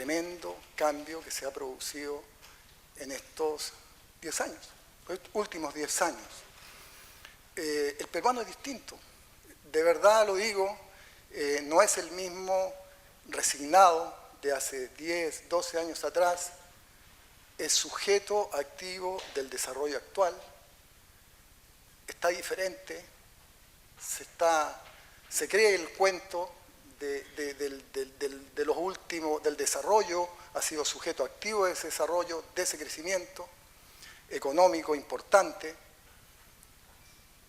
tremendo cambio que se ha producido en estos 10 años, los últimos 10 años. El peruano es distinto, de verdad lo digo, no es el mismo resignado de hace 10, 12 años atrás, es sujeto activo del desarrollo actual, está diferente, se cree el cuento de los últimos, del desarrollo, ha sido sujeto activo de ese desarrollo, de ese crecimiento económico importante.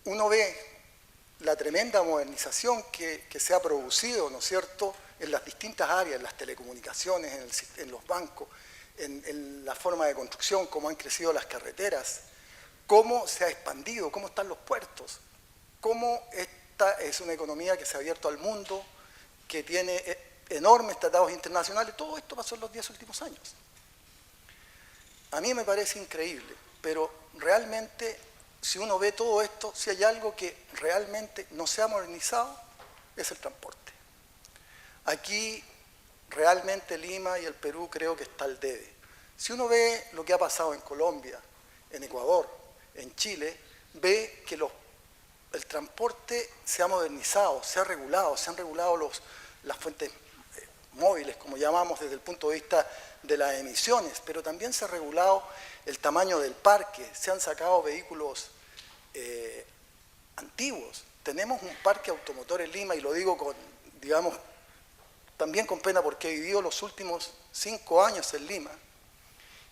Uno ve la tremenda modernización que se ha producido, ¿no es cierto?, en las distintas áreas, en las telecomunicaciones, en los bancos, en la forma de construcción, cómo han crecido las carreteras, cómo se ha expandido, cómo están los puertos, cómo esta es una economía que se ha abierto al mundo, que tiene enormes tratados internacionales. Todo esto pasó en los 10 últimos años. A mí me parece increíble, pero realmente, si uno ve todo esto, si hay algo que realmente no se ha modernizado, es el transporte. Aquí realmente Lima y el Perú creo que está al debe. Si uno ve lo que ha pasado en Colombia, en Ecuador, en Chile, ve que el transporte se ha modernizado, se han regulado las fuentes móviles, como llamamos desde el punto de vista de las emisiones, pero también se ha regulado el tamaño del parque, se han sacado vehículos antiguos. Tenemos un parque automotor en Lima, y lo digo también con pena porque he vivido los últimos 5 años en Lima,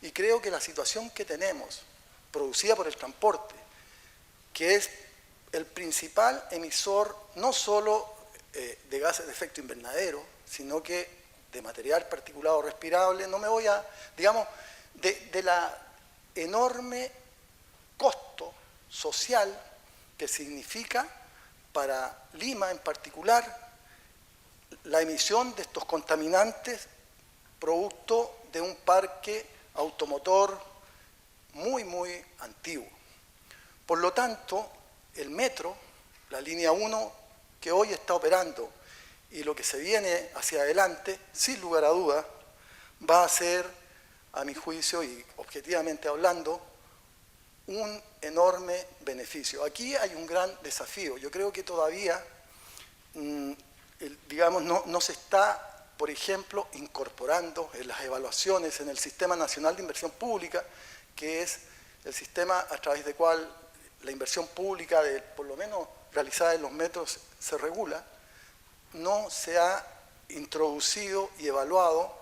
y creo que la situación que tenemos, producida por el transporte, que es el principal emisor no solo de gases de efecto invernadero, sino que de material particulado respirable, no me voy a, de la enorme costo social que significa para Lima en particular la emisión de estos contaminantes producto de un parque automotor muy, muy antiguo. Por lo tanto, el metro, la línea 1 que hoy está operando y lo que se viene hacia adelante, sin lugar a dudas, va a ser, a mi juicio y objetivamente hablando, un enorme beneficio. Aquí hay un gran desafío. Yo creo que todavía, no se está, por ejemplo, incorporando en las evaluaciones en el Sistema Nacional de Inversión Pública, que es el sistema a través del cual la inversión pública, por lo menos realizada en los metros, se regula. No se ha introducido y evaluado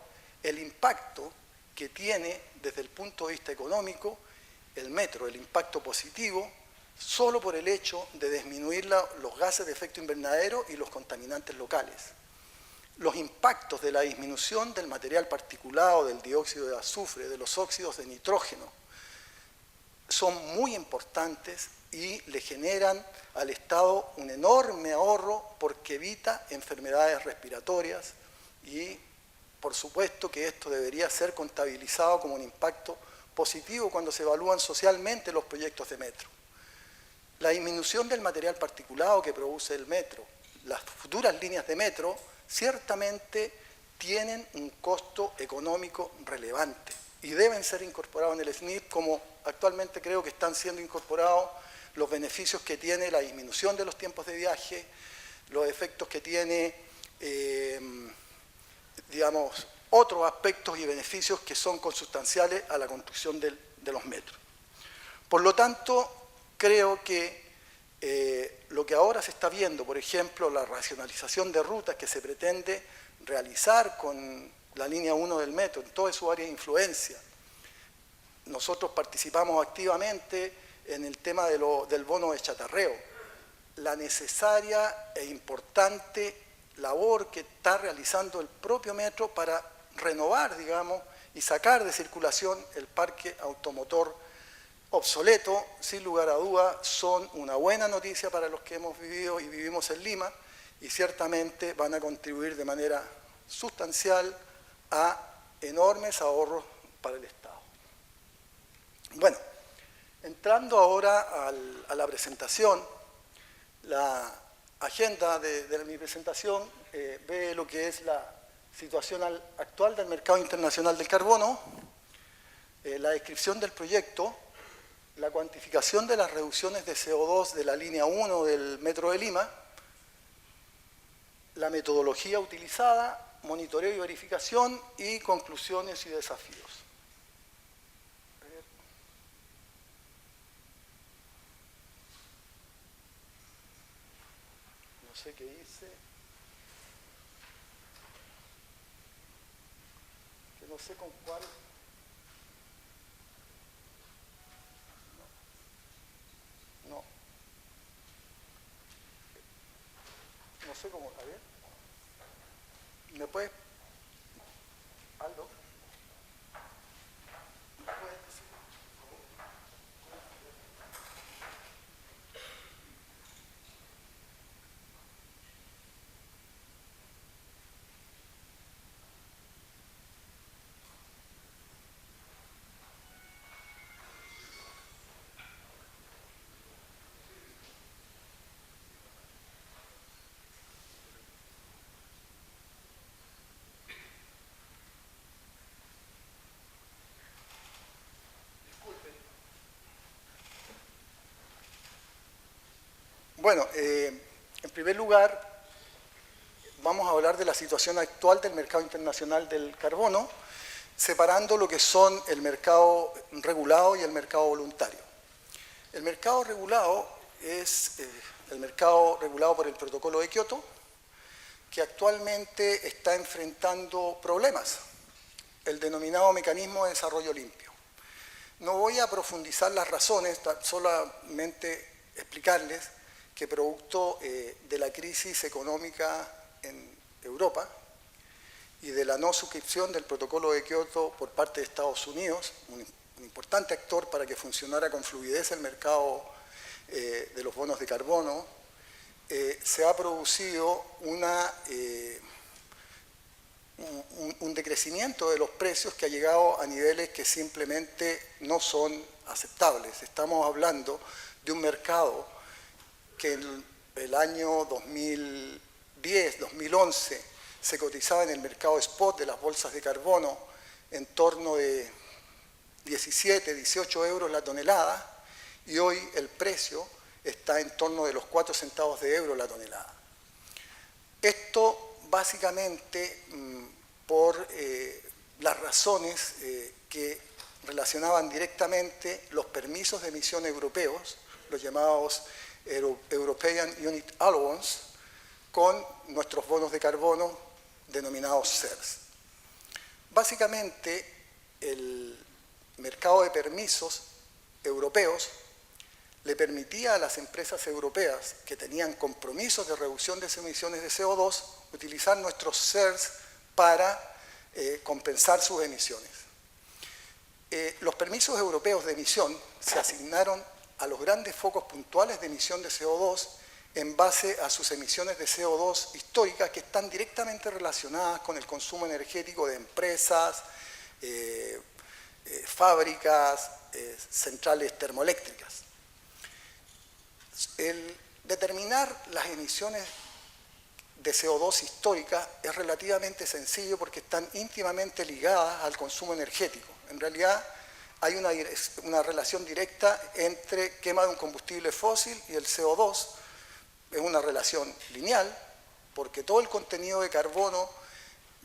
el impacto que tiene desde el punto de vista económico el metro, el impacto positivo, solo por el hecho de disminuir los gases de efecto invernadero y los contaminantes locales. Los impactos de la disminución del material particulado, del dióxido de azufre, de los óxidos de nitrógeno, son muy importantes y le generan al Estado un enorme ahorro porque evita enfermedades respiratorias y, por supuesto, que esto debería ser contabilizado como un impacto positivo cuando se evalúan socialmente los proyectos de metro. La disminución del material particulado que produce el metro, las futuras líneas de metro, ciertamente tienen un costo económico relevante y deben ser incorporados en el SNIP, como actualmente creo que están siendo incorporados los beneficios que tiene la disminución de los tiempos de viaje, los efectos que tiene, otros aspectos y beneficios que son consustanciales a la construcción de los metros. Por lo tanto, creo que lo que ahora se está viendo, por ejemplo, la racionalización de rutas que se pretende realizar con la línea 1 del metro en toda su área de influencia. Nosotros participamos activamente en el tema del bono de chatarreo. La necesaria e importante labor que está realizando el propio metro para renovar, y sacar de circulación el parque automotor obsoleto, sin lugar a dudas, son una buena noticia para los que hemos vivido y vivimos en Lima, y ciertamente van a contribuir de manera sustancial a enormes ahorros para el Estado. Bueno, entrando ahora a la presentación, la agenda de mi presentación ve lo que es la situación actual del mercado internacional del carbono, la descripción del proyecto, la cuantificación de las reducciones de CO2 de la línea 1 del Metro de Lima, la metodología utilizada, monitoreo y verificación y conclusiones y desafíos. No sé qué hice. Que no sé con cuál. No. No sé cómo. A ver. ¿Me puedes? Aldo. ¿Me puedes decir? Bueno, en primer lugar, vamos a hablar de la situación actual del mercado internacional del carbono, separando lo que son el mercado regulado y el mercado voluntario. El mercado regulado es el mercado regulado por el Protocolo de Kioto, que actualmente está enfrentando problemas, el denominado mecanismo de desarrollo limpio. No voy a profundizar las razones, solamente explicarles que producto de la crisis económica en Europa y de la no suscripción del Protocolo de Kioto por parte de Estados Unidos, un importante actor para que funcionara con fluidez el mercado de los bonos de carbono, se ha producido un decrecimiento de los precios que ha llegado a niveles que simplemente no son aceptables. Estamos hablando de un mercado que en el año 2010, 2011, se cotizaba en el mercado spot de las bolsas de carbono en torno de 17, 18 euros la tonelada, y hoy el precio está en torno de los 4 centavos de euro la tonelada. Esto básicamente por las razones que relacionaban directamente los permisos de emisión europeos, los llamados European Unit Allowance, con nuestros bonos de carbono denominados CERS. Básicamente, el mercado de permisos europeos le permitía a las empresas europeas que tenían compromisos de reducción de sus emisiones de CO2 utilizar nuestros CERS para compensar sus emisiones. Los permisos europeos de emisión se asignaron a los grandes focos puntuales de emisión de CO2 en base a sus emisiones de CO2 históricas que están directamente relacionadas con el consumo energético de empresas, fábricas, centrales termoeléctricas. El determinar las emisiones de CO2 históricas es relativamente sencillo porque están íntimamente ligadas al consumo energético. En realidad hay una relación directa entre quema de un combustible fósil y el CO2. Es una relación lineal porque todo el contenido de carbono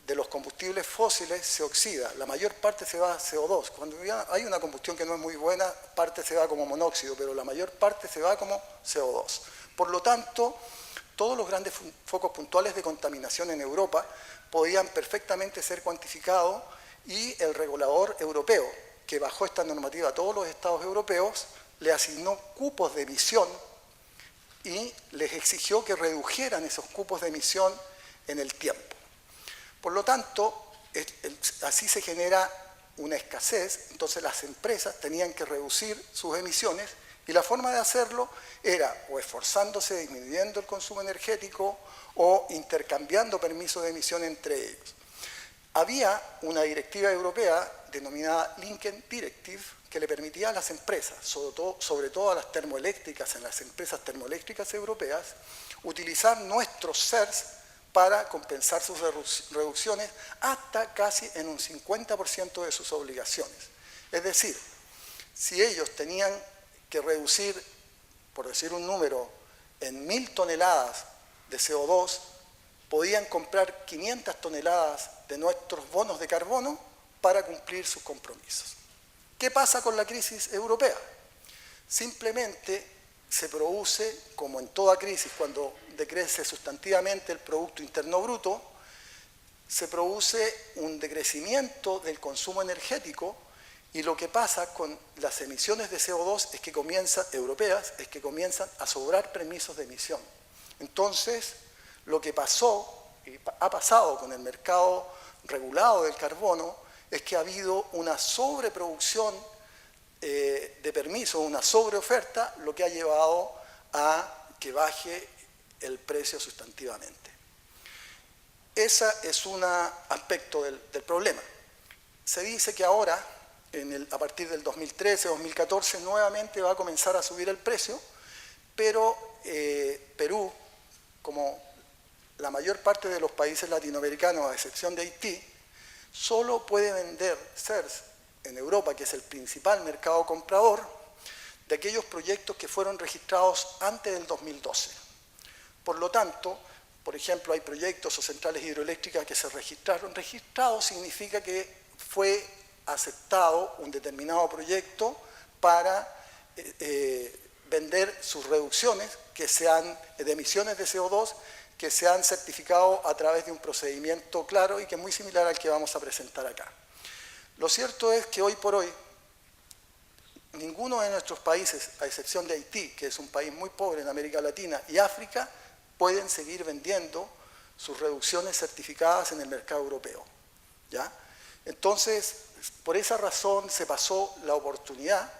de los combustibles fósiles se oxida. La mayor parte se va a CO2. Cuando hay una combustión que no es muy buena, parte se va como monóxido, pero la mayor parte se va como CO2. Por lo tanto, todos los grandes focos puntuales de contaminación en Europa podían perfectamente ser cuantificados y el regulador europeo, que bajó esta normativa a todos los estados europeos, le asignó cupos de emisión y les exigió que redujeran esos cupos de emisión en el tiempo. Por lo tanto, así se genera una escasez, entonces las empresas tenían que reducir sus emisiones y la forma de hacerlo era o esforzándose, disminuyendo el consumo energético o intercambiando permisos de emisión entre ellos. Había una directiva europea denominada Lincoln Directive que le permitía a las empresas, sobre todo a las termoeléctricas, en las empresas termoeléctricas europeas, utilizar nuestros CERS para compensar sus reducciones hasta casi en un 50% de sus obligaciones. Es decir, si ellos tenían que reducir, por decir un número, en 1000 toneladas de CO2, podían comprar 500 toneladas de nuestros bonos de carbono para cumplir sus compromisos. ¿Qué pasa con la crisis europea? Simplemente se produce, como en toda crisis, cuando decrece sustantivamente el Producto Interno Bruto, se produce un decrecimiento del consumo energético y lo que pasa con las emisiones de CO2 es que europeas es que comienzan a sobrar permisos de emisión. Entonces, lo que pasó y ha pasado con el mercado regulado del carbono es que ha habido una sobreproducción de permisos, una sobreoferta, lo que ha llevado a que baje el precio sustantivamente. Ese es un aspecto del problema. Se dice que ahora, a partir del 2013-2014, nuevamente va a comenzar a subir el precio, pero Perú, como la mayor parte de los países latinoamericanos, a excepción de Haití, solo puede vender CERS en Europa, que es el principal mercado comprador, de aquellos proyectos que fueron registrados antes del 2012. Por lo tanto, por ejemplo, hay proyectos o centrales hidroeléctricas que se registraron. Registrado significa que fue aceptado un determinado proyecto para vender sus reducciones de emisiones de CO2 que se han certificado a través de un procedimiento claro y que es muy similar al que vamos a presentar acá. Lo cierto es que hoy por hoy, ninguno de nuestros países, a excepción de Haití, que es un país muy pobre en América Latina, y África, pueden seguir vendiendo sus reducciones certificadas en el mercado europeo, ¿ya? Entonces, por esa razón se pasó la oportunidad,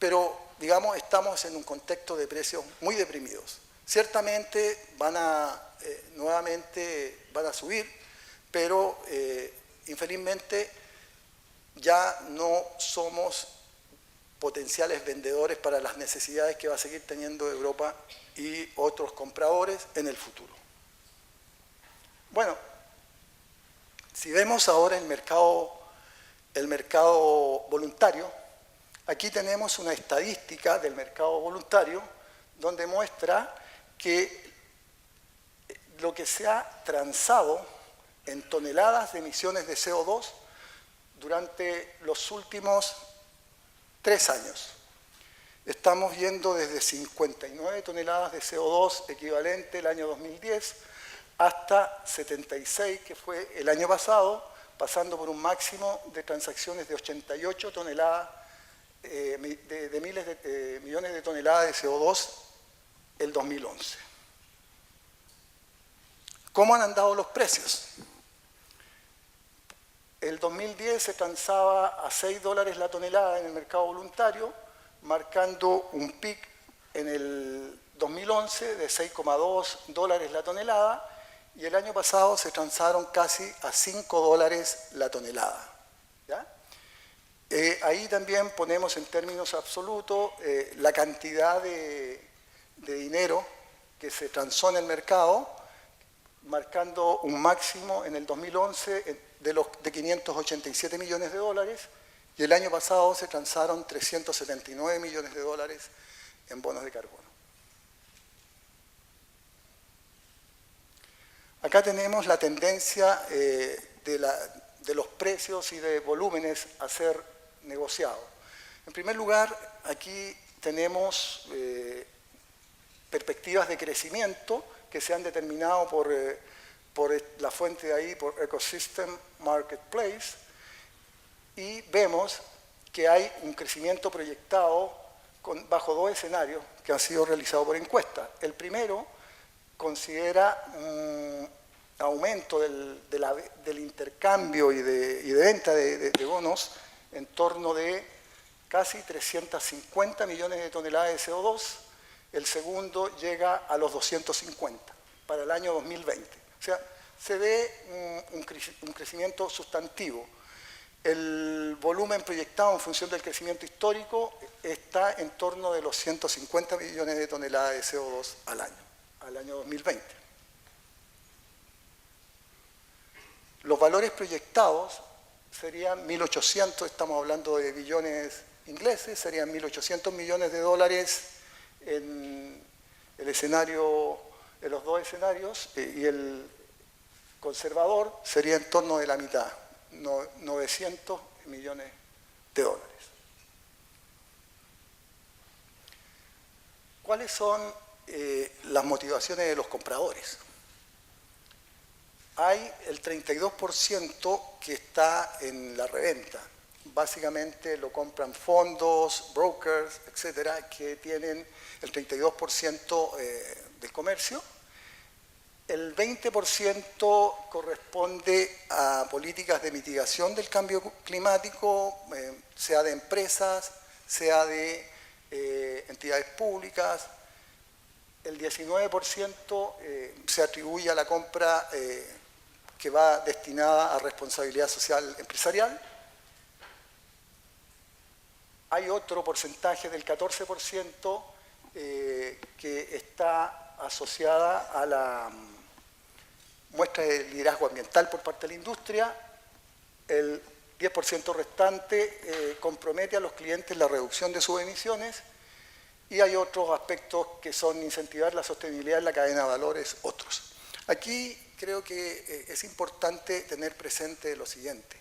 pero, digamos, estamos en un contexto de precios muy deprimidos. Ciertamente nuevamente van a subir, pero infelizmente ya no somos potenciales vendedores para las necesidades que va a seguir teniendo Europa y otros compradores en el futuro. Bueno, si vemos ahora el mercado voluntario, aquí tenemos una estadística del mercado voluntario donde muestra que lo que se ha transado en toneladas de emisiones de CO2 durante los últimos 3 años. Estamos yendo desde 59 toneladas de CO2 equivalente el año 2010 hasta 76, que fue el año pasado, pasando por un máximo de transacciones de 88 toneladas, de miles de millones de toneladas de CO2 el 2011. ¿Cómo han andado los precios? El 2010 se transaba a $6 la tonelada en el mercado voluntario, marcando un pic en el 2011 de $6,2 la tonelada, y el año pasado se transaron casi a $5 la tonelada. ¿Ya? Ahí también ponemos en términos absolutos la cantidad de dinero que se transó en el mercado, marcando un máximo en el 2011 de 587 millones de dólares, y el año pasado se transaron 379 millones de dólares en bonos de carbono. Acá tenemos la tendencia de los precios y de volúmenes a ser negociados. En primer lugar, aquí tenemos perspectivas de crecimiento que se han determinado por la fuente de ahí, por Ecosystem Marketplace, y vemos que hay un crecimiento proyectado bajo 2 escenarios que han sido realizados por encuesta. El primero considera un aumento del intercambio y de venta de bonos en torno de casi 350 millones de toneladas de CO2. El segundo llega a los 250 para el año 2020. O sea, se ve un crecimiento sustantivo. El volumen proyectado en función del crecimiento histórico está en torno de los 150 millones de toneladas de CO2 al año 2020. Los valores proyectados serían 1.800, estamos hablando de billones ingleses, serían 1.800 millones de dólares en el escenario, en los dos escenarios, y el conservador sería en torno de la mitad, 900 millones de dólares. ¿Cuáles son las motivaciones de los compradores? Hay el 32% que está en la reventa. Básicamente lo compran fondos, brokers, etcétera, que tienen el 32% del comercio. El 20% corresponde a políticas de mitigación del cambio climático, sea de empresas, sea de entidades públicas. El 19% se atribuye a la compra que va destinada a responsabilidad social empresarial. Hay otro porcentaje del 14% que está asociada a la muestra de liderazgo ambiental por parte de la industria. El 10% restante compromete a los clientes la reducción de sus emisiones, y hay otros aspectos que son incentivar la sostenibilidad en la cadena de valores, otros. Aquí creo que es importante tener presente lo siguiente,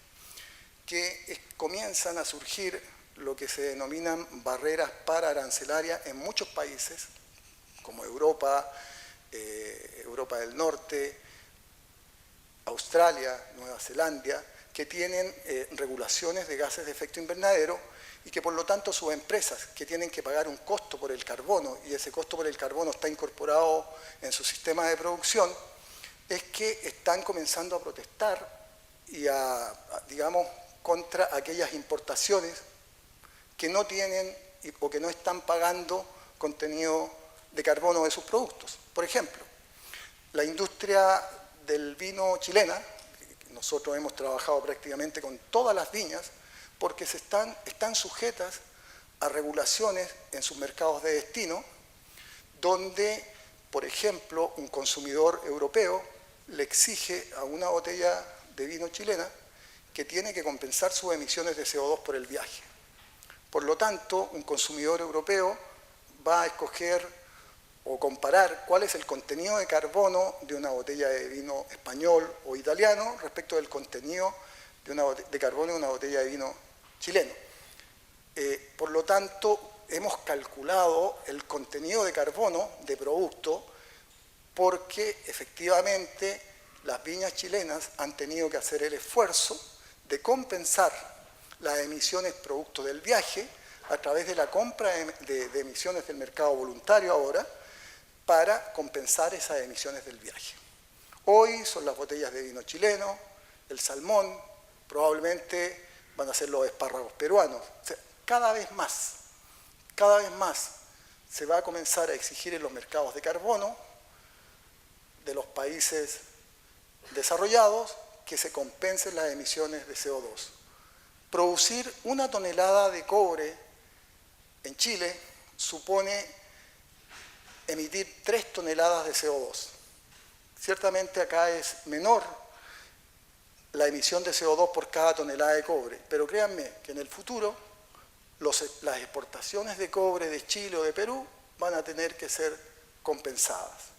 que comienzan a surgir lo que se denominan barreras pararancelarias en muchos países, como Europa, Europa del Norte, Australia, Nueva Zelanda, que tienen regulaciones de gases de efecto invernadero y que por lo tanto sus empresas, que tienen que pagar un costo por el carbono, y ese costo por el carbono está incorporado en su sistema de producción, es que están comenzando a protestar y digamos, contra aquellas importaciones que no tienen o que no están pagando contenido de carbono de sus productos. Por ejemplo, la industria del vino chilena, nosotros hemos trabajado prácticamente con todas las viñas, porque están sujetas a regulaciones en sus mercados de destino, donde, por ejemplo, un consumidor europeo le exige a una botella de vino chilena que tiene que compensar sus emisiones de CO2 por el viaje. Por lo tanto, un consumidor europeo va a escoger o comparar cuál es el contenido de carbono de una botella de vino español o italiano respecto del contenido de carbono de una botella de vino chileno. Por lo tanto, hemos calculado el contenido de carbono de producto porque efectivamente las viñas chilenas han tenido que hacer el esfuerzo de compensar las emisiones producto del viaje a través de la compra de emisiones del mercado voluntario ahora, para compensar esas emisiones del viaje. Hoy son las botellas de vino chileno, el salmón, probablemente van a ser los espárragos peruanos. O sea, cada vez más se va a comenzar a exigir en los mercados de carbono de los países desarrollados que se compensen las emisiones de CO2. Producir 1 tonelada de cobre en Chile supone emitir 3 toneladas de CO2. Ciertamente acá es menor la emisión de CO2 por cada tonelada de cobre, pero créanme que en el futuro las exportaciones de cobre de Chile o de Perú van a tener que ser compensadas.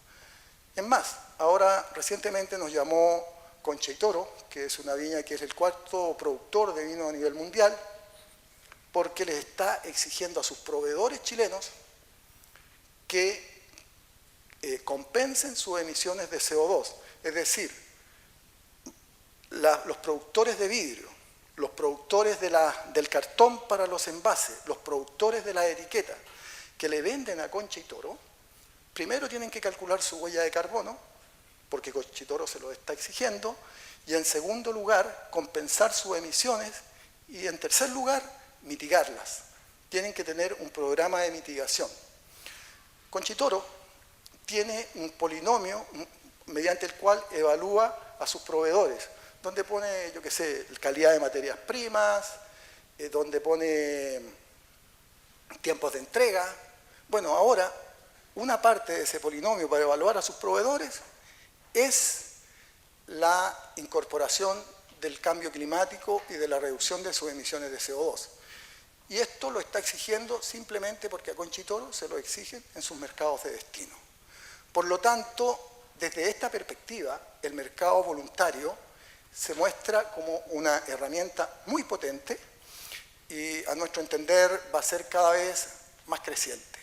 Es más, ahora recientemente nos llamó Concha y Toro, que es una viña que es el 4º productor de vino a nivel mundial, porque les está exigiendo a sus proveedores chilenos que compensen sus emisiones de CO2. Es decir, los productores de vidrio, los productores del cartón para los envases, los productores de la etiqueta que le venden a Concha y Toro, primero tienen que calcular su huella de carbono, porque Concha y Toro se lo está exigiendo, y en segundo lugar, compensar sus emisiones, y en tercer lugar, mitigarlas. Tienen que tener un programa de mitigación. Concha y Toro tiene un polinomio mediante el cual evalúa a sus proveedores, donde pone, yo qué sé, calidad de materias primas, donde pone tiempos de entrega. Bueno, ahora, una parte de ese polinomio para evaluar a sus proveedores es la incorporación del cambio climático y de la reducción de sus emisiones de CO2. Y esto lo está exigiendo simplemente porque a Conchitoro se lo exigen en sus mercados de destino. Por lo tanto, desde esta perspectiva, el mercado voluntario se muestra como una herramienta muy potente y, a nuestro entender, va a ser cada vez más creciente.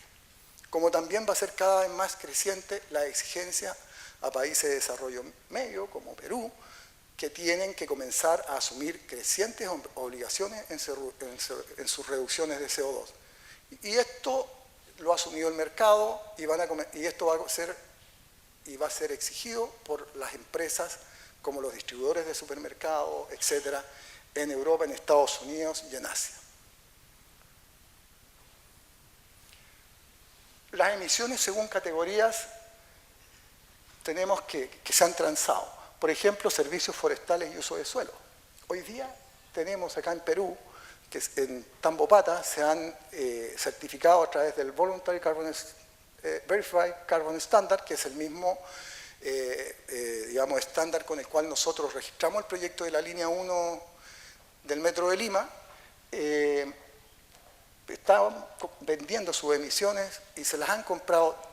Como también va a ser cada vez más creciente la exigencia a países de desarrollo medio, como Perú, que tienen que comenzar a asumir crecientes obligaciones en sus reducciones de CO2. Y esto lo ha asumido el mercado y esto va a ser exigido por las empresas como los distribuidores de supermercados, etcétera, en Europa, en Estados Unidos y en Asia. Las emisiones según categorías tenemos que se han transado. Por ejemplo, servicios forestales y uso de suelo. Hoy día tenemos acá en Perú, que en Tambopata se han certificado a través del Voluntary Verified Carbon Standard, que es el mismo digamos, estándar con el cual nosotros registramos el proyecto de la línea 1 del Metro de Lima. Estaban vendiendo sus emisiones y se las han comprado